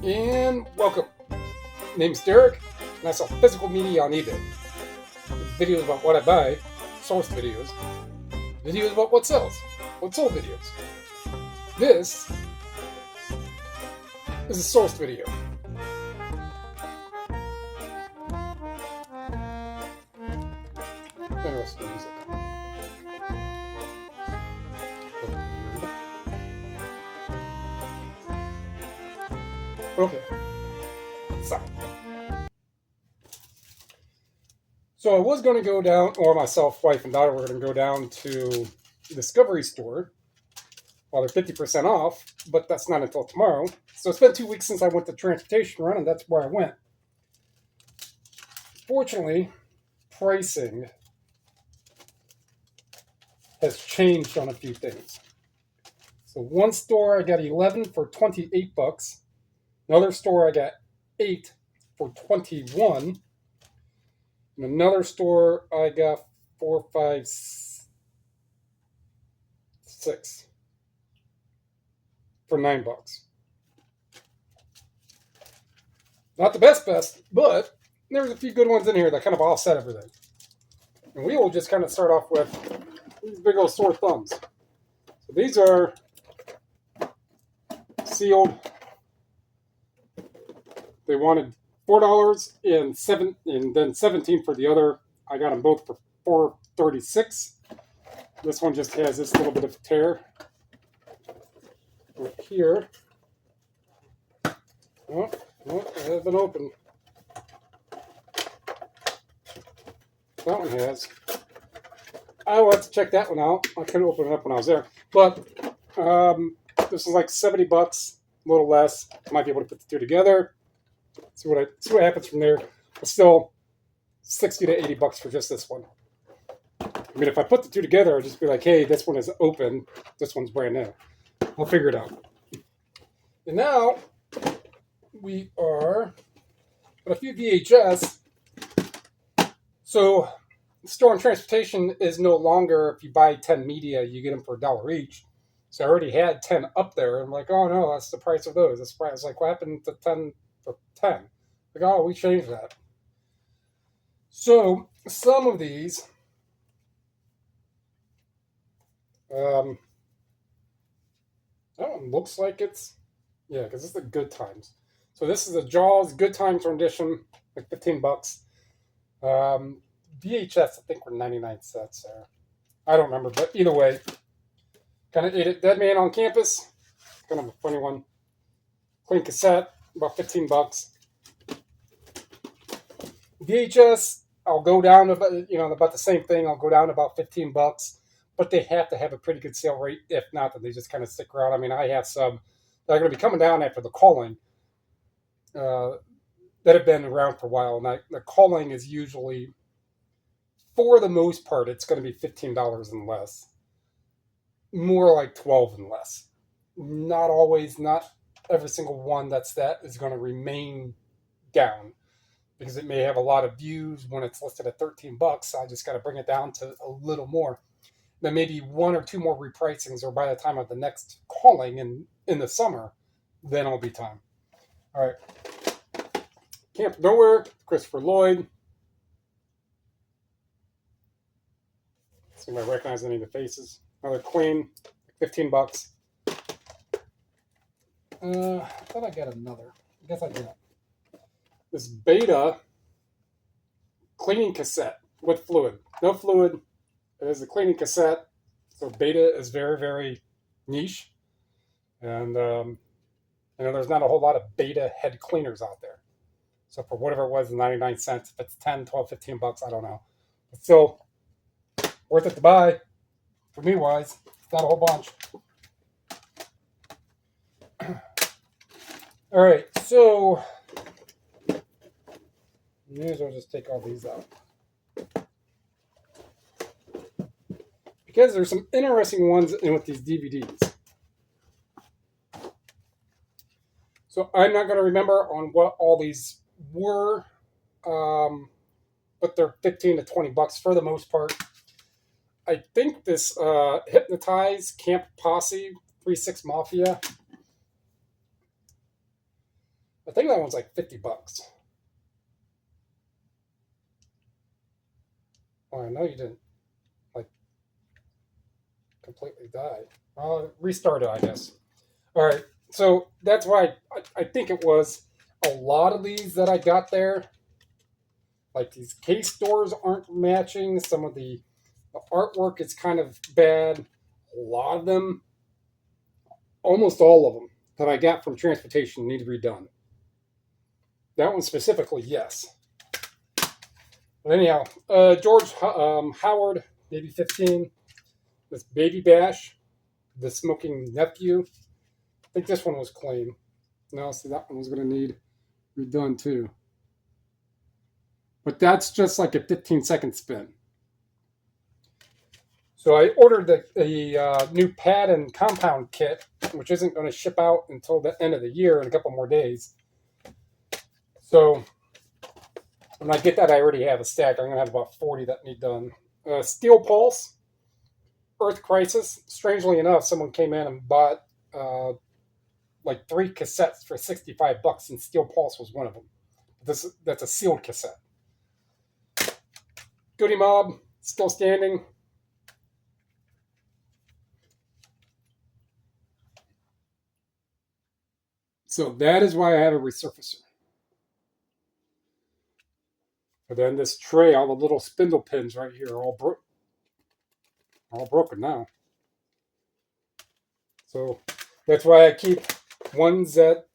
And welcome. Name's Derek, and I sell physical media on eBay. Videos about what I buy, source videos, videos about what sells, what sold videos. This is a sourced video. Interesting music. Okay. So I was going to go down, or myself, wife, and daughter were going to go down to the Discovery store while they're 50% off, but that's not until tomorrow. So it's been 2 weeks since I went to transportation run, and that's where I went. Fortunately, pricing has changed on a few things. So one store I got 11 for $28. Another store I got 8 for $21. And another store I got 4, 5, 6 for $9. Not the best, but there's a few good ones in here that kind of offset everything. And we will just kind of start off with these big old sore thumbs. So these are sealed. They wanted $4 and then $17 for the other. I got them both for $4.36. This one just has this little bit of tear right here. Oh, it hasn't been opened. That one has. I will have to check that one out. I couldn't open it up when I was there. But this is like $70, a little less. Might be able to put the two together. See what happens from there. But still, $60 to $80 for just this one. I mean, if I put the two together, I'd just be like, hey, this one is open. This one's brand new. I'll figure it out. And now, we are at a few VHS. So, store and transportation is no longer, if you buy 10 media, you get them for $1 each. So I already had 10 up there. I'm like, oh no, that's the price of those. That's the price. Like, what happened to 10 for 10? Like, oh, we changed that. So some of these, that one looks like it's, yeah, because it's the Good Times. So this is a Jaws Good Times rendition, like $15. VHS, I think, were 99 cents there. I don't remember, but either way, kind of ate it. Dead Man on Campus, kind of a funny one. Clean cassette, about $15. VHS, I'll go down to about the same thing. I'll go down to about $15, but they have to have a pretty good sale rate. If not, then they just kind of stick around. I mean, I have some that are going to be coming down after the calling that have been around for a while. And the calling is usually, for the most part, it's going to be $15 and less. More like $12 and less. Not always, not every single one that is going to remain down, because it may have a lot of views when it's listed at $13. I just got to bring it down to a little more. Then maybe 1 or 2 more repricings, or by the time of the next calling in the summer, then it'll be time. All right. Camp Nowhere, Christopher Lloyd. See if I recognize any of the faces. Another Queen, $15. I thought I got another. I guess I didn't. This Beta cleaning cassette with fluid. No fluid. It is a cleaning cassette. So Beta is very, very niche. And there's not a whole lot of Beta head cleaners out there. So for whatever it was, 99 cents, if it's 10, 12, $15, I don't know. But still, worth it to buy. For me, wise, it's not a whole bunch. All right, so may as well just take all these out, because there's some interesting ones in with these DVDs. So I'm not going to remember on what all these were, but they're $15 to $20 for the most part. I think this Hypnotize, Camp Posse, 3-6 Mafia. I think that one's like 50 bucks. Oh, I know you didn't like completely die. I'll restart it, I guess. All right. So that's why I think it was a lot of these that I got there. Like these case stores aren't matching. Some of the artwork is kind of bad. A lot of them, almost all of them that I got from transportation need to be redone. That one specifically, yes. But anyhow, George Howard, maybe 15. This Baby Bash, the Smoking Nephew. I think this one was clean. No, see, that one was going to need redone too. But that's just like a 15-second spin. So I ordered the new pad and compound kit, which isn't going to ship out until the end of the year in a couple more days. So when I get that, I already have a stack. I'm going to have about 40 that need done. Steel Pulse, Earth Crisis. Strangely enough, someone came in and bought like 3 cassettes for 65 bucks, and Steel Pulse was one of them. That's a sealed cassette. Goody Mob, still standing. So that is why I have a resurfacer. And then this tray, all the little spindle pins right here are all broken now. So that's why I keep ones that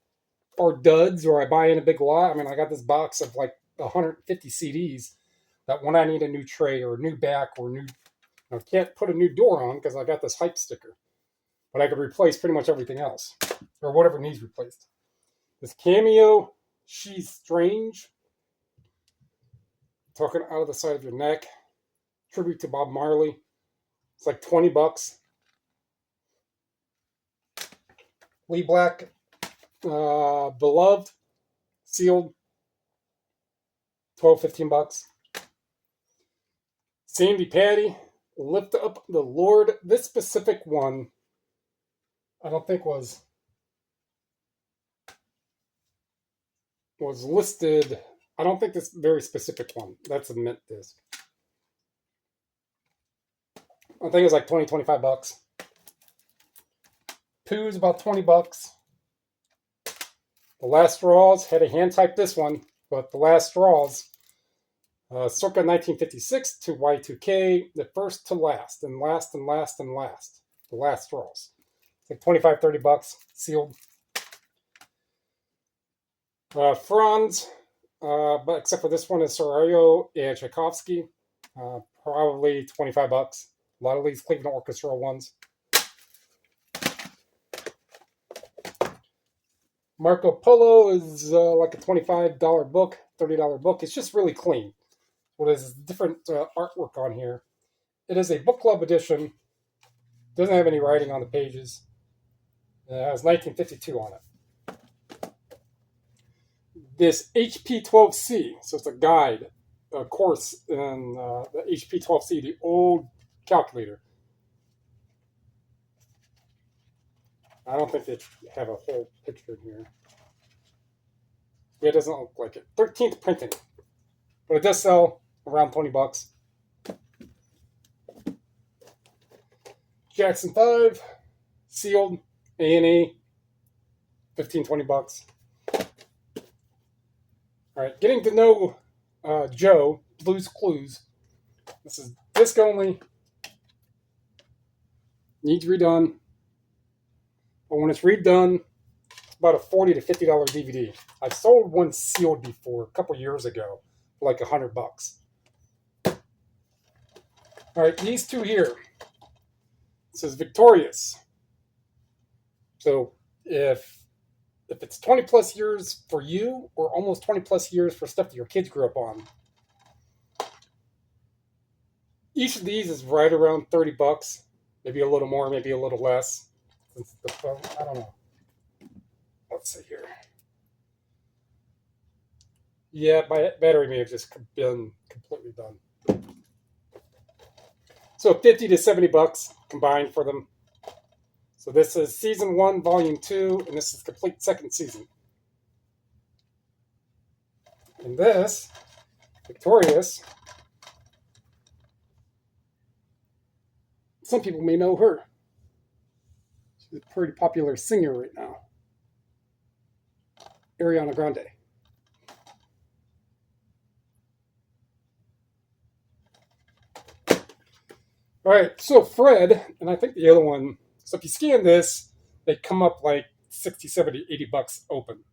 are duds or I buy in a big lot. I mean, I got this box of like 150 CDs that when I need a new tray or a new back or new, I can't put a new door on because I got this hype sticker. But I could replace pretty much everything else or whatever needs replaced. This Cameo, She's Strange. Talking out of the side of your neck. Tribute to Bob Marley. It's like 20 bucks. Lee Black, Beloved, sealed. 12, 15 bucks. Sandy Patty, Lift Up the Lord. This specific one, I don't think was listed. I don't think this very specific one. That's a mint disc. I think it was like 20, 25 bucks. Pooh's about 20 bucks. The Last Straws, had to hand type this one, but The Last Straws, circa 1956 to Y2K, the first to last, and last and last and last. The Last Straws. It's like 25, 30 bucks, sealed. Franz, but except for this one is Sarajevo and Tchaikovsky, probably 25 bucks. A lot of these Cleveland Orchestra ones. Marco Polo is like a $25 book, $30 book. It's just really clean. Well, there's different artwork on here. It is a book club edition. Doesn't have any writing on the pages. It has 1952 on it. This HP12C, so it's a guide, a course in the HP12C, the old calculator. I don't think they have a whole picture in here. Yeah, it doesn't look like it. 13th printing. But it does sell around 20 bucks. Jackson 5, sealed, A&E, 15, 20 bucks. All right, getting to know Joe, Blue's Clues. This is disc only. Needs redone. But when it's redone, it's about a $40 to $50 DVD. I've sold one sealed before a couple years ago for like 100 bucks. All right, these two here. It says Victorious. So if it's 20 plus years for you or almost 20 plus years for stuff that your kids grew up on, each of these is right around 30 bucks. Maybe a little more, maybe a little less. Since the phone, I don't know. Let's see here. Yeah, my battery may have just been completely done. So 50 to 70 bucks combined for them. So this is season 1, volume 2, and this is complete second season. And this, Victorious, some people may know her. She's a pretty popular singer right now. Ariana Grande. All right, so Fred, and I think the other one, so if you scan this, they come up like 60, 70, 80 bucks open.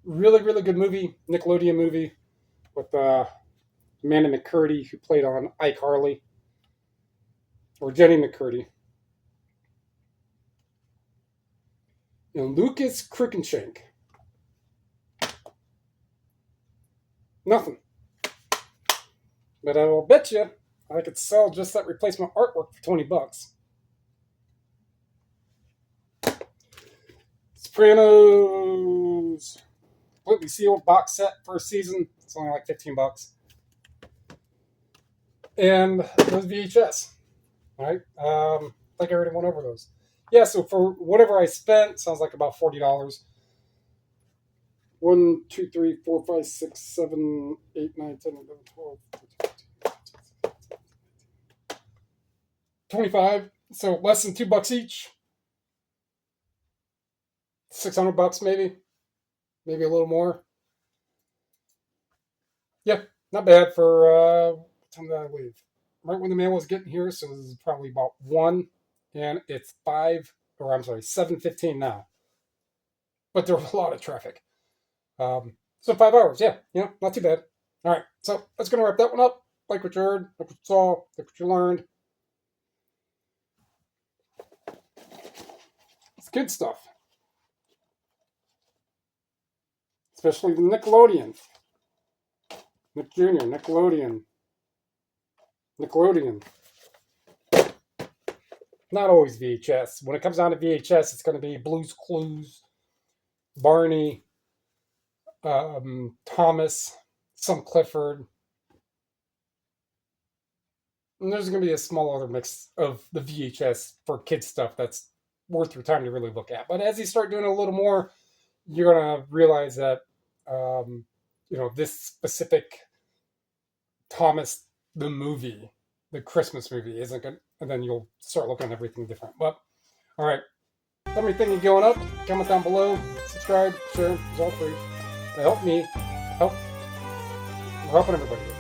Really, really good movie, Nickelodeon movie with Amanda McCurdy, who played on iCarly, or Jenny McCurdy. And Lucas Cruikshank. Nothing. But I will bet you I could sell just that replacement artwork for 20 bucks. Sopranos. Completely sealed box set first season. It's only like 15 bucks. And those VHS. All right. I think I already went over those. Yeah, so for whatever I spent, sounds like about $40. 1, 2, 3, 4, 5, 6, 7, 8, 9, 10, 11, 12, 25. So less than $2 each. 600 bucks maybe. Maybe a little more. Yeah, not bad for what time did I leave? Right when the mail was getting here, so this is probably about 1, and it's 7:15 now. But there was a lot of traffic. So 5 hours, yeah, not too bad. All right, so that's going to wrap that one up. Like what you heard, like what you saw, like what you learned. It's good stuff. Especially the Nickelodeon. Nick Jr., Nickelodeon. Not always VHS. When it comes down to VHS, it's going to be Blue's Clues, Barney, Thomas, some Clifford. And there's going to be a small other mix of the VHS for kids stuff that's worth your time to really look at. But as you start doing a little more, you're going to realize that, this specific Thomas, the movie, the Christmas movie, isn't good. And then you'll start looking at everything different. But, all right. Let me think of going up. Comment down below. Subscribe. Share. It's all free. It helped me. We're helping everybody here.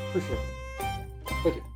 Appreciate it. Thank you.